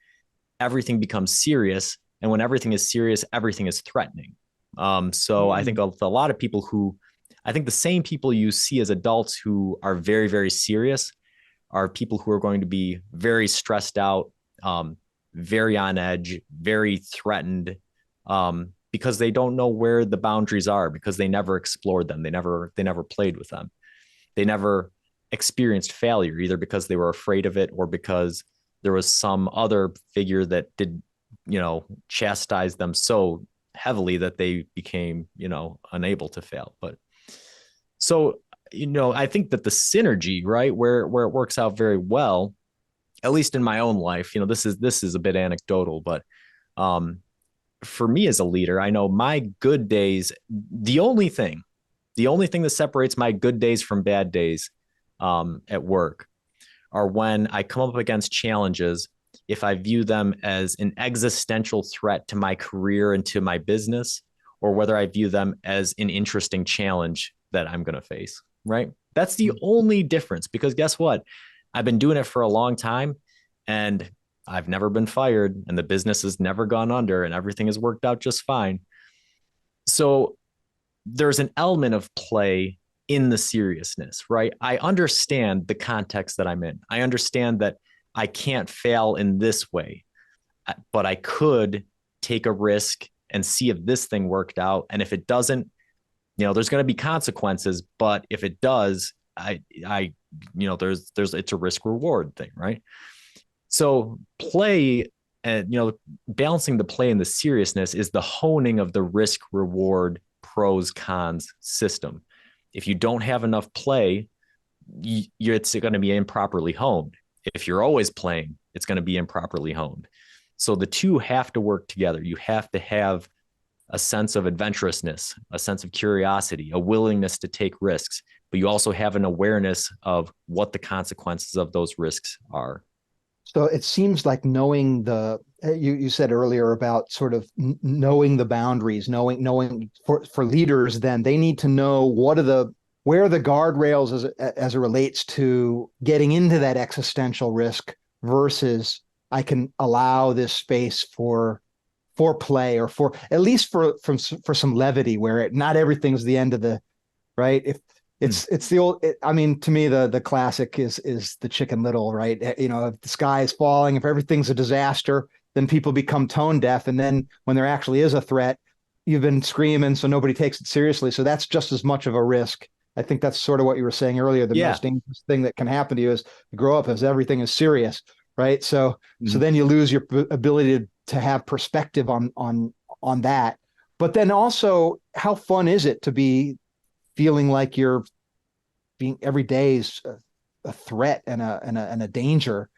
everything becomes serious. And when everything is serious, everything is threatening. So, I think Mm. a lot of people I think the same people you see as adults who are very, very serious are people who are going to be very stressed out, very on edge, very threatened, because they don't know where the boundaries are, because they never explored them. They never played with them. They never experienced failure, either because they were afraid of it or because there was some other figure that did, chastise them so heavily that they became, unable to fail. But so, I think that the synergy, right, where it works out very well, at least in my own life, this is a bit anecdotal, but um, for me as a leader, I know my good days, the only thing that separates my good days from bad days at work are when I come up against challenges, if I view them as an existential threat to my career and to my business, or whether I view them as an interesting challenge that I'm going to face, right? That's the only difference, because guess what? I've been doing it for a long time, and I've never been fired, and the business has never gone under, and everything has worked out just fine. So there's an element of play in the seriousness, right? I understand the context that I'm in. I understand that I can't fail in this way, but I could take a risk and see if this thing worked out. And if it doesn't, there's going to be consequences, but if it does, it's a risk reward thing, right? So play and, balancing the play and the seriousness is the honing of the risk reward pros cons system. If you don't have enough play, it's going to be improperly honed. If you're always playing, it's going to be improperly honed. So the two have to work together. You have to have a sense of adventurousness, a sense of curiosity, a willingness to take risks, but you also have an awareness of what the consequences of those risks are. So it seems like knowing you said earlier about sort of knowing the boundaries, knowing for leaders, then they need to know where are the guardrails as it relates to getting into that existential risk versus I can allow this space for play, or for at least for some levity, where not everything's the end of the right. If it's the old, I mean, to me, the classic is the Chicken Little, right? If the sky is falling, if everything's a disaster, then people become tone deaf, and then when there actually is a threat, you've been screaming, so nobody takes it seriously. So that's just as much of a risk. I think that's sort of what you were saying earlier. The Yeah. most dangerous thing that can happen to you is you grow up as everything is serious, right? So Mhm. then you lose your ability to have perspective on that. But then also, how fun is it to be feeling like you're being every day is a threat and a danger,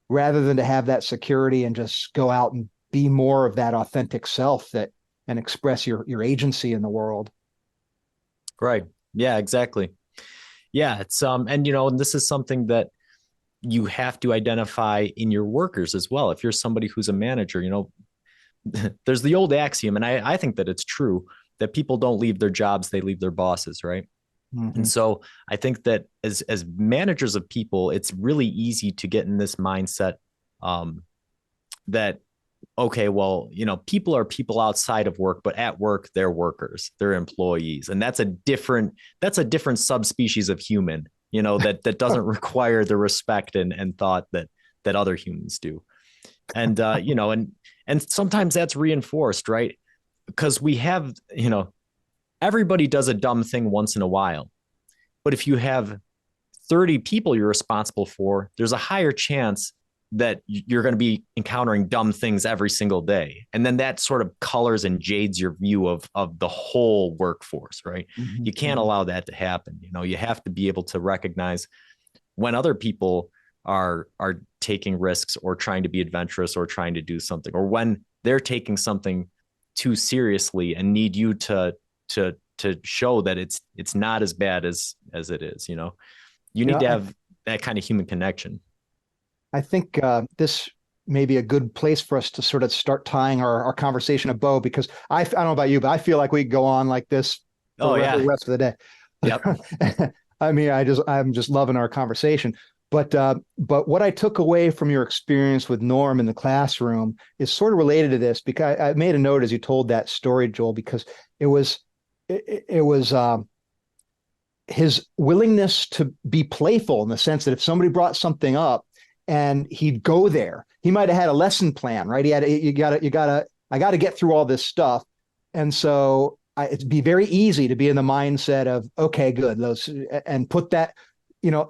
rather than to have that security and just go out and be more of that authentic self that and express your agency in the world. Right. Yeah, exactly. Yeah, it's and this is something that you have to identify in your workers as well. If you're somebody who's a manager, there's the old axiom, and I think that it's true, that people don't leave their jobs, they leave their bosses, right? And Mhm. so I think that as managers of people, it's really easy to get in this mindset, um, that okay, well, people are people outside of work, but at work, they're workers, they're employees. And that's a different subspecies of human, that doesn't require the respect and thought that other humans do. And and sometimes that's reinforced, right? Because we have, everybody does a dumb thing once in a while. But if you have 30 people you're responsible for, there's a higher chance that you're going to be encountering dumb things every single day. And then that sort of colors and jades your view of the whole workforce, right? Mhm. You can't Mhm. allow that to happen. You have to be able to recognize when other people are taking risks or trying to be adventurous or trying to do something, or when they're taking something too seriously and need you to show that it's not as bad as it is. You You need know, to I, have that kind of human connection. I think this may be a good place for us to sort of start tying our conversation a bow because I don't know about you, but I feel like we could go on like this for Oh the yeah. rest of the Yep. day. I mean, I'm just loving our conversation. But what I took away from your experience with Norm in the classroom is sort of related to this because I made a note as you told that story, Joel, because it was it was his willingness to be playful in the sense that if somebody brought something up and he'd go there, he might have had a lesson plan, right? He had, I got to get through all this stuff. And so it'd be very easy to be in the mindset of, okay, good. And put that, you know,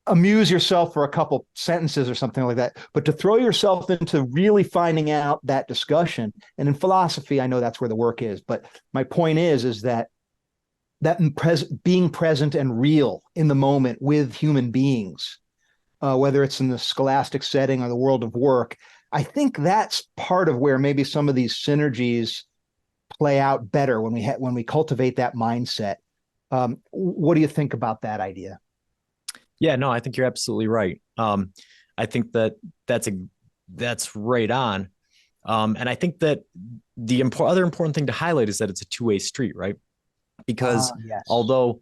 amuse yourself for a couple sentences or something like that. But to throw yourself into really finding out that discussion, and in philosophy, I know that's where the work is. But my point is that being present and real in the moment with human beings, whether it's in the scholastic setting or the world of work, I think that's part of where maybe some of these synergies play out better when we cultivate that mindset. What do you think about that idea? Yeah, no, I think you're absolutely right. I think that that's a that's right on. And I think that other important thing to highlight is that it's a two-way street, right? Because Yes. although,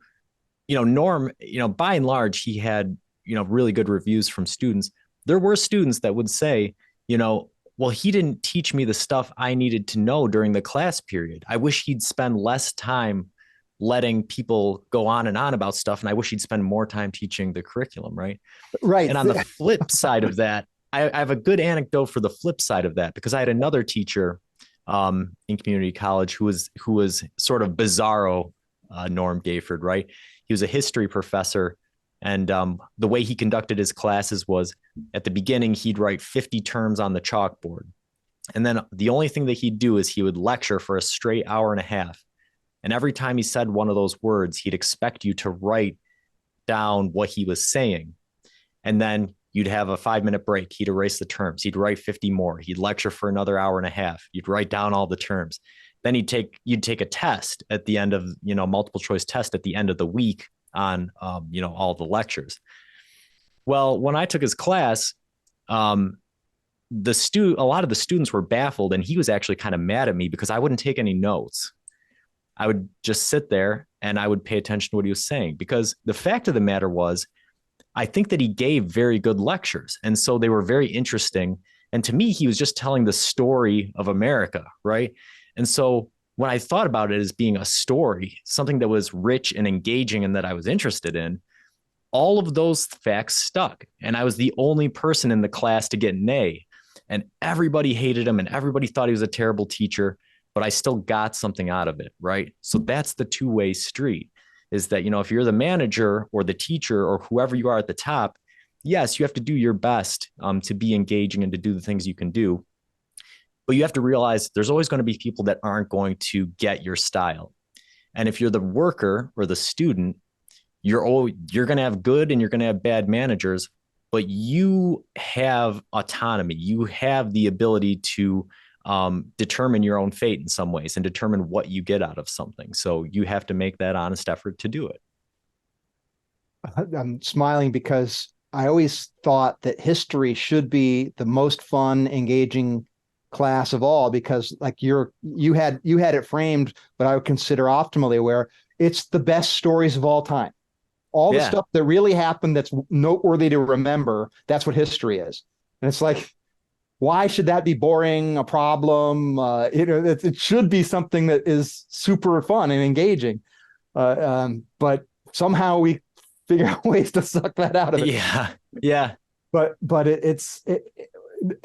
Norm, by and large, he had, really good reviews from students. There were students that would say, well, he didn't teach me the stuff I needed to know during the class period. I wish he'd spend less time letting people go on and on about stuff. And I wish he'd spend more time teaching the curriculum, right? Right. And on the flip side of that, I have a good anecdote for the flip side of that, because I had another teacher in community college who was sort of bizarro, Norm Gayford, right? He was a history professor, and the way he conducted his classes was, at the beginning he'd write 50 terms on the chalkboard, and then the only thing that he'd do is he would lecture for a straight hour and a half. And every time he said one of those words, he'd expect you to write down what he was saying. And then you'd have a 5-minute break. He'd erase the terms. He'd write 50 more. He'd lecture for another hour and a half. You'd write down all the terms. Then you'd take a test at the end of, multiple choice test at the end of the week on, all the lectures. Well, when I took his class, um, a lot of the students were baffled, and he was actually kind of mad at me because I wouldn't take any notes. I would just sit there and I would pay attention to what he was saying, because the fact of the matter was, I think that he gave very good lectures. And so they were very interesting. And to me, he was just telling the story of America, right? And so when I thought about it as being a story, something that was rich and engaging and that I was interested in, all of those facts stuck. And I was the only person in the class to get an A. And everybody hated him and everybody thought he was a terrible teacher, but I still got something out of it, right? So that's the two-way street, is that, if you're the manager or the teacher or whoever you are at the top, yes, you have to do your best to be engaging and to do the things you can do. But you have to realize there's always going to be people that aren't going to get your style. And if you're the worker or the student, you're going to have good and you're going to have bad managers, but you have autonomy. You have the ability to determine your own fate in some ways and determine what you get out of something. So you have to make that honest effort to do it. I'm smiling because I always thought that history should be the most fun, engaging class of all, because like you had it framed what I would consider optimally, where it's the best stories of all time. All the Yeah. stuff that really happened that's noteworthy to remember, that's what history is. And it's like, why should that be boring, a problem? It should be something that is super fun and engaging. But somehow we figure out ways to suck that out of it. Yeah. Yeah. But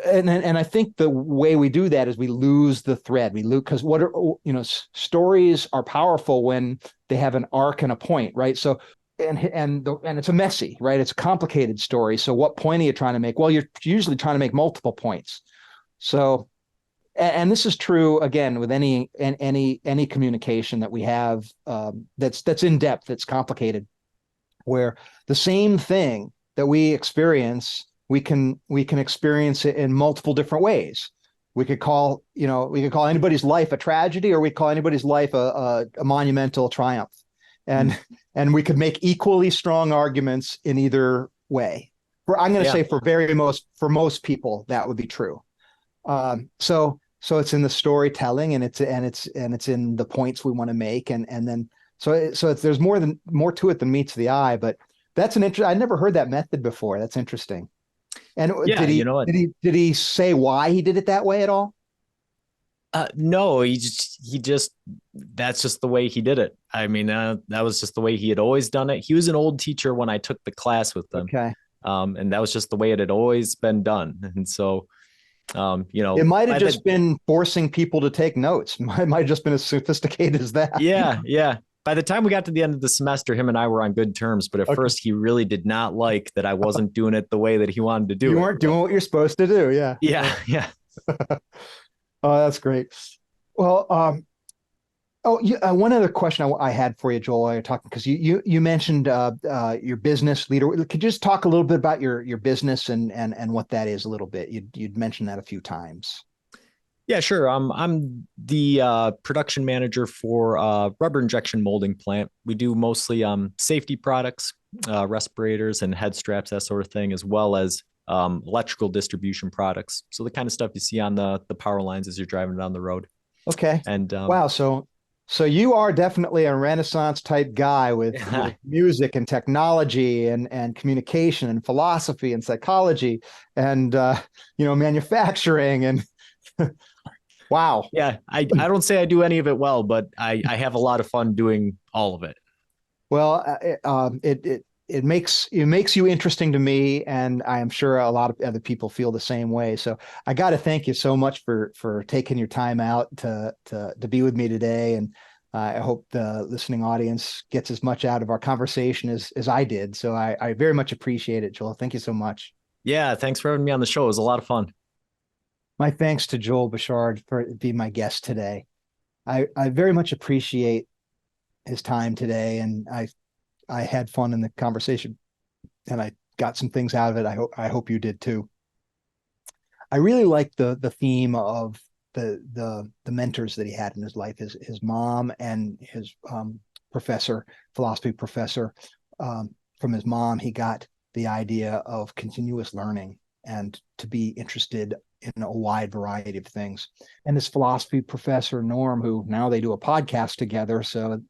and I think the way we do that is we lose the thread. We lose, because what are, stories are powerful when they have an arc and a point, right? So and it's a messy, right? It's a complicated story. So what point are you trying to make? Well, you're usually trying to make multiple points. So, and this is true again with any communication that we have, that's in depth, that's complicated, where the same thing that we experience, we can experience it in multiple different ways. We could call anybody's life a tragedy, or we call anybody's life a monumental triumph, and and we could make equally strong arguments in either way. I'm going to Yeah. say for most people that would be true. So it's in the storytelling, and it's in the points we want to make, and then there's more to it than meets the eye. But that's an interest. I never heard that method before. That's interesting. And Yeah. did You he know what? did he say why he did it that way at all? No, he just that's just the way he did it. I mean, that was just the way he had always done it. He was an old teacher when I took the class with him. Okay. And that was just the way it had always been done. And so, It might have by the just been forcing people to take notes. It might have just been as sophisticated as that. yeah, yeah. By the time we got to the end of the semester, him and I were on good terms. But at Okay. first, he really did not like that I wasn't doing it the way that he wanted to do You it. weren't doing what you're supposed to do. Yeah. Yeah, yeah. Oh, that's great. Well, one other question I had for you, Joel, while you're talking, because you mentioned your business leader. Could you just talk a little bit about your business and what that is a little bit? You'd mentioned that a few times. Yeah, sure. I'm the production manager for rubber injection molding plant. We do mostly safety products, respirators and head straps, that sort of thing, as well as electrical distribution products. So the kind of stuff you see on the power lines as you're driving down the road. Okay. And Wow. So you are definitely a Renaissance type guy with music and technology and communication and philosophy and psychology and manufacturing and wow. yeah, I don't say I do any of it well, but I have a lot of fun doing all of it. Well, it makes you interesting to me, and I am sure a lot of other people feel the same way. So I got to thank you so much for taking your time out to be with me today, and I hope the listening audience gets as much out of our conversation as I did. So I very much appreciate it, Joel. Thank you so much. Yeah, thanks for having me on the show. It was a lot of fun. My thanks to Joel Bouchard for being my guest today. I very much appreciate his time today, and I had fun in the conversation, and I got some things out of it. I hope you did too. I really like the theme of the mentors that he had in his life, his mom and his philosophy professor. From his mom, he got the idea of continuous learning and to be interested in a wide variety of things. And his philosophy professor, Norm, who now they do a podcast together. So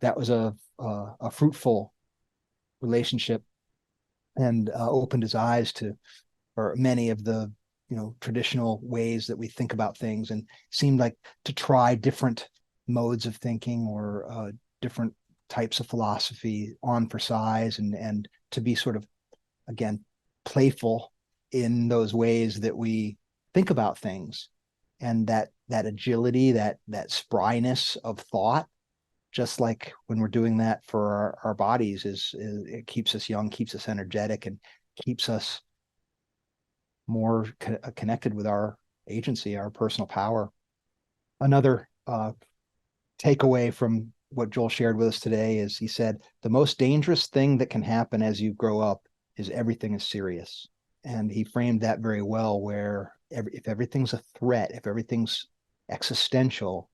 that was a fruitful relationship, and opened his eyes to or many of the traditional ways that we think about things, and seemed like to try different modes of thinking, or different types of philosophy on for size, and to be sort of, again, playful in those ways that we think about things, and that agility, that spryness of thought, just like when we're doing that for our bodies, is it keeps us young, keeps us energetic, and keeps us more connected with our agency, our personal power. Another takeaway from what Joel shared with us today is, he said, the most dangerous thing that can happen as you grow up is everything is serious. And he framed that very well, where if everything's a threat, if everything's existential,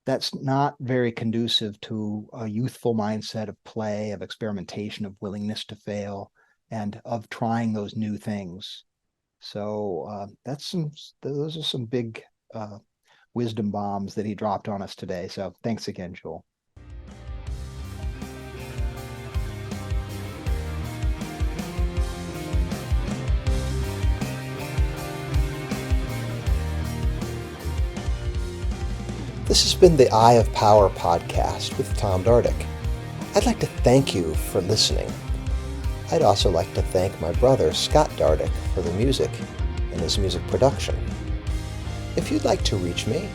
that's not very conducive to a youthful mindset of play, of experimentation, of willingness to fail. and of trying those new things. So those are some big wisdom bombs that he dropped on us today. So thanks again, Joel. This has been the Eye of Power podcast with Tom Dardick. I'd like to thank you for listening. I'd also like to thank my brother, Scott Dardick, for the music and his music production. If you'd like to reach me,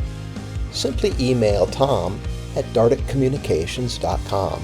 simply email Tom at dardickcommunications.com.